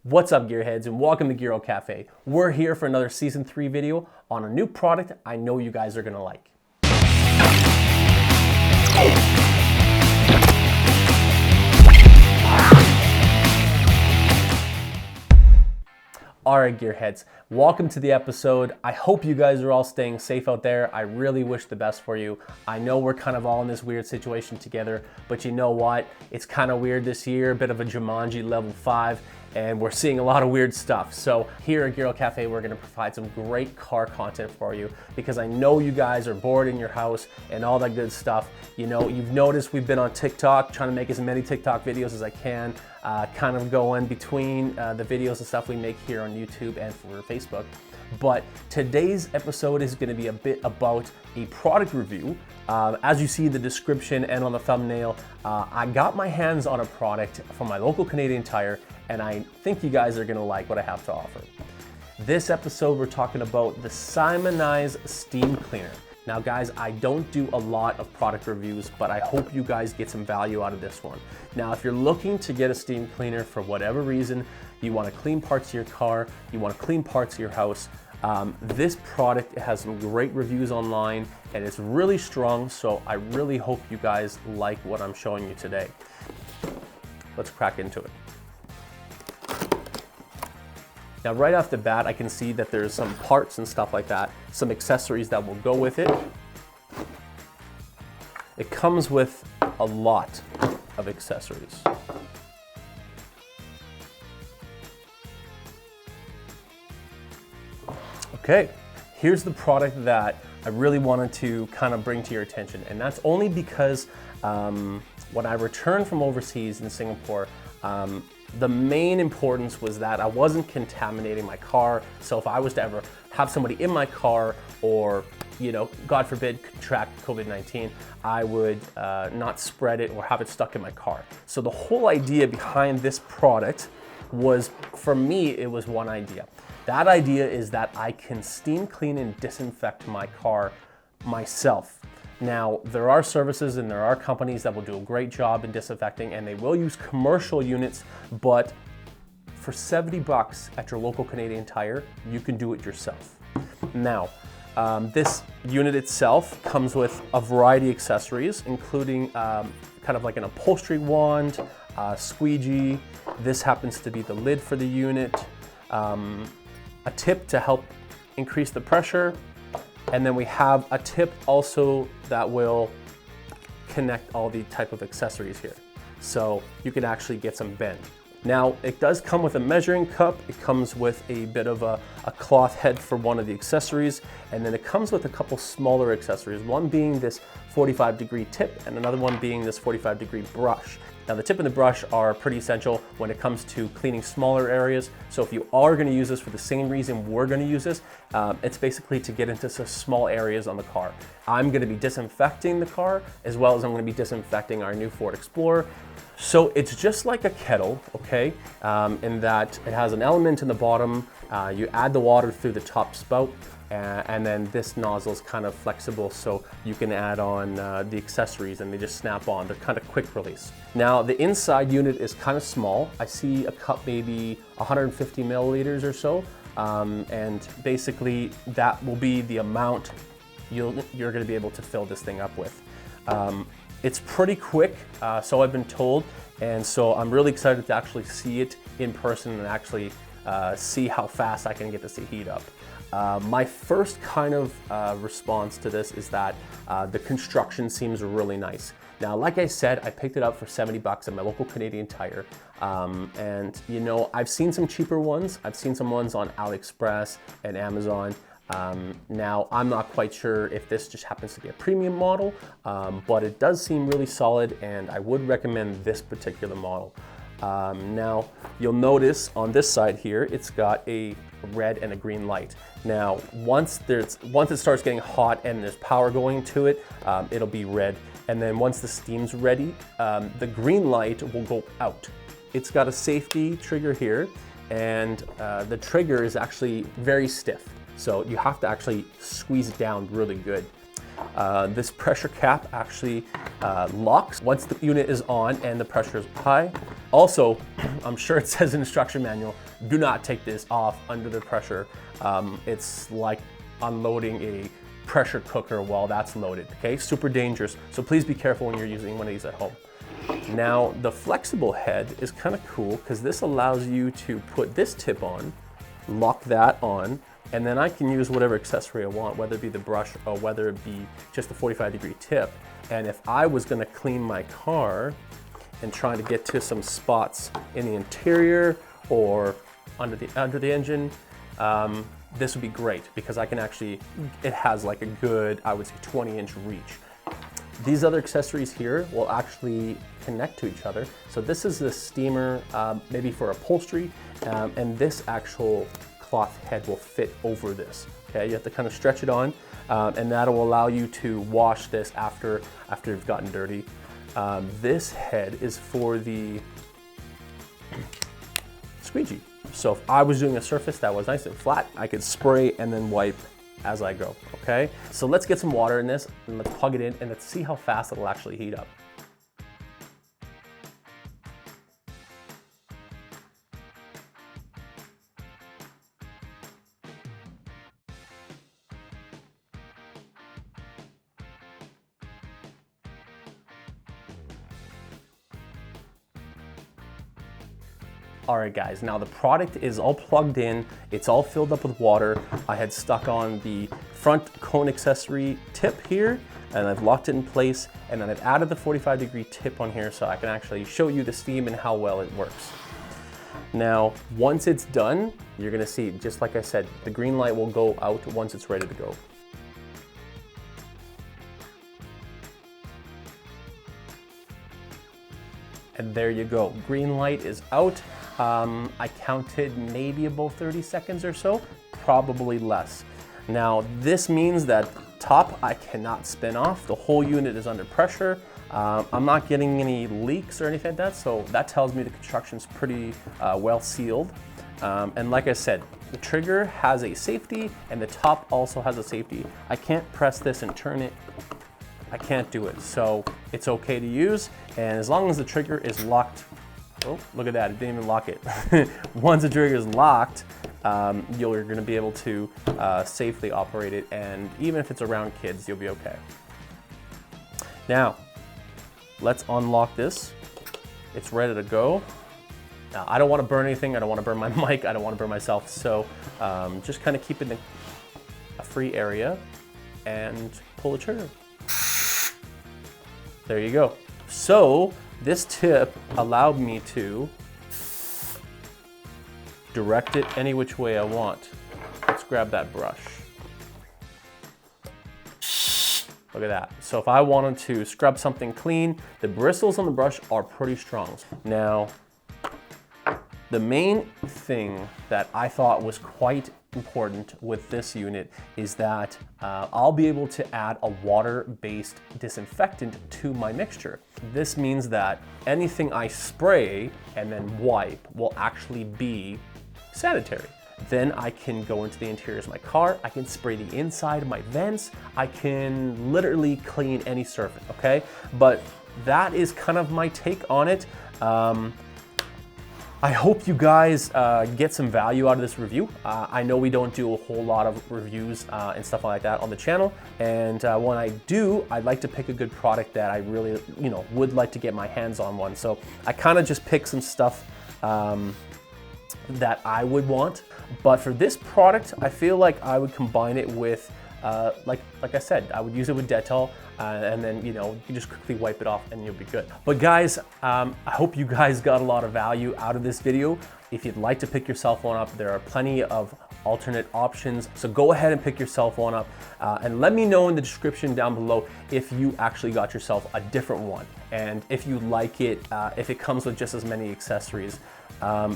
What's up, gearheads, and welcome to Gear Cafe. We're here for another season 3 video on a new product I know you guys are gonna like. All right, gearheads, welcome to the episode. I hope you guys are all staying safe out there. I really wish the best for you. I know we're kind of all in this weird situation together, but you know what? It's kind of weird this year, a bit of a Jumanji level 5, and we're seeing a lot of weird stuff. So here at Gear Cafe, we're gonna provide some great car content for you because I know you guys are bored in your house and all that good stuff. You know, you've noticed we've been on TikTok, trying to make as many TikTok videos as I can. Kind of going between the videos and stuff we make here on YouTube and for Facebook. But today's episode is going to be a bit about a product review. As you see in the description and on the thumbnail, I got my hands on a product from my local Canadian Tire, and I think you guys are going to like what I have to offer. This episode, we're talking about the Simoniz steam cleaner. Now guys, I don't do a lot of product reviews, but I hope you guys get some value out of this one. Now, if you're looking to get a steam cleaner for whatever reason, you want to clean parts of your car, you want to clean parts of your house, this product has some great reviews online and it's really strong, so I really hope you guys like what I'm showing you today. Let's crack into it. Now, right off the bat, I can see that there's some parts and stuff like that, some accessories that will go with it. It comes with a lot of accessories. Okay, here's the product that I really wanted to kind of bring to your attention, and that's only because when I returned from overseas in Singapore, the main importance was that I wasn't contaminating my car. So if I was to ever have somebody in my car or, you know, God forbid, contract COVID-19, I would not spread it or have it stuck in my car. So the whole idea behind this product was, for me, it was one idea. That idea is that I can steam clean and disinfect my car myself. Now, there are services and there are companies that will do a great job in disinfecting, and they will use commercial units, but for 70 bucks at your local Canadian Tire, you can do it yourself. Now, this unit itself comes with a variety of accessories, including kind of like an upholstery wand, squeegee. This happens to be the lid for the unit, a tip to help increase the pressure, and then we have a tip also that will connect all the type of accessories here. So you can actually get some bend. Now, it does come with a measuring cup. It comes with a bit of a cloth head for one of the accessories. And then it comes with a couple smaller accessories, one being this 45-degree tip and another one being this 45-degree brush. Now, the tip and the brush are pretty essential when it comes to cleaning smaller areas. So if you are going to use this for the same reason we're going to use this, it's basically to get into some small areas on the car. I'm going to be disinfecting the car as well as I'm going to be disinfecting our new Ford Explorer. So it's just like a kettle, okay, in that it has an element in the bottom. You add the water through the top spout, and then this nozzle is kind of flexible, so you can add on the accessories and they just snap on. They're kind of quick release. Now, the inside unit is kind of small. I see a cup maybe 150 milliliters or so, and basically that will be the amount you're going to be able to fill this thing up with. It's pretty quick, so I've been told, and so I'm really excited to actually see it in person and actually see how fast I can get this to heat up. My first kind of response to this is that the construction seems really nice. Now, like I said, I picked it up for 70 bucks at my local Canadian Tire, and you know, I've seen some cheaper ones. I've seen some ones on AliExpress and Amazon. Now, I'm not quite sure if this just happens to be a premium model, but it does seem really solid, and I would recommend this particular model. Now, you'll notice on this side here, it's got a red and a green light. Now, once it starts getting hot and there's power going to it, it'll be red. And then once the steam's ready, the green light will go out. It's got a safety trigger here, and the trigger is actually very stiff. So you have to actually squeeze it down really good. This pressure cap actually locks once the unit is on and the pressure is high. Also, I'm sure it says in the instruction manual, do not take this off under the pressure. It's like unloading a pressure cooker while that's loaded, okay? Super dangerous, so please be careful when you're using one of these at home. Now, the flexible head is kind of cool because this allows you to put this tip on, lock that on, and then I can use whatever accessory I want, whether it be the brush or whether it be just a 45-degree tip. And if I was gonna clean my car and trying to get to some spots in the interior or under the engine, this would be great because I can actually, it has like a good, I would say 20-inch reach. These other accessories here will actually connect to each other. So this is the steamer, maybe for upholstery, and this actual cloth head will fit over this. Okay, you have to kind of stretch it on, and that'll allow you to wash this after you've gotten dirty. This head is for the squeegee. So if I was doing a surface that was nice and flat, I could spray and then wipe as I go, okay? So let's get some water in this and let's plug it in and let's see how fast it'll actually heat up. All right guys, now the product is all plugged in, it's all filled up with water. I had stuck on the front cone accessory tip here, and I've locked it in place, and then I've added the 45-degree tip on here so I can actually show you the steam and how well it works. Now, once it's done, you're gonna see, just like I said, the green light will go out once it's ready to go. And there you go, green light is out. I counted maybe about 30 seconds or so, probably less. Now, this means that top I cannot spin off. The whole unit is under pressure. I'm not getting any leaks or anything like that, so that tells me the construction's pretty well sealed. And like I said, the trigger has a safety and the top also has a safety. I can't press this and turn it. I can't do it, so it's okay to use. And as long as the trigger is locked, oh, look at that, it didn't even lock it. Once the trigger is locked, you're gonna be able to safely operate it, and even if it's around kids, you'll be okay. Now, let's unlock this. It's ready to go. Now, I don't wanna burn anything, I don't wanna burn my mic, I don't wanna burn myself, so just kind of keep it in a free area and pull the trigger. There you go. So this tip allowed me to direct it any which way I want. Let's grab that brush. Look at that. So if I wanted to scrub something clean, the bristles on the brush are pretty strong. Now, the main thing that I thought was quite important with this unit is that I'll be able to add a water-based disinfectant to my mixture. This means that anything I spray and then wipe will actually be sanitary. Then I can go into the interiors of my car, I can spray the inside of my vents, I can literally clean any surface, okay? But that is kind of my take on it. I hope you guys get some value out of this review. I know we don't do a whole lot of reviews and stuff like that on the channel, and when I do, I'd like to pick a good product that I really, would like to get my hands on one. So I kind of just pick some stuff that I would want, but for this product, I feel like I would combine it with, like I said, I would use it with Dettol. And then, you just quickly wipe it off and you'll be good. But guys, I hope you guys got a lot of value out of this video. If you'd like to pick your cell phone up, there are plenty of alternate options. So go ahead and pick your cell phone up and let me know in the description down below if you actually got yourself a different one. And if you like it, if it comes with just as many accessories,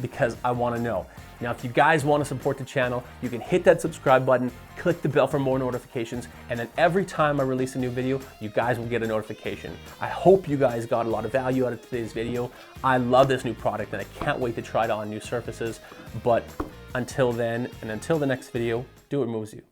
because I want to know. Now, if you guys want to support the channel, you can hit that subscribe button, click the bell for more notifications, and then every time I release a new video, you guys will get a notification. I hope you guys got a lot of value out of today's video. I love this new product and I can't wait to try it on new surfaces. But until then, and until the next video, do what moves you.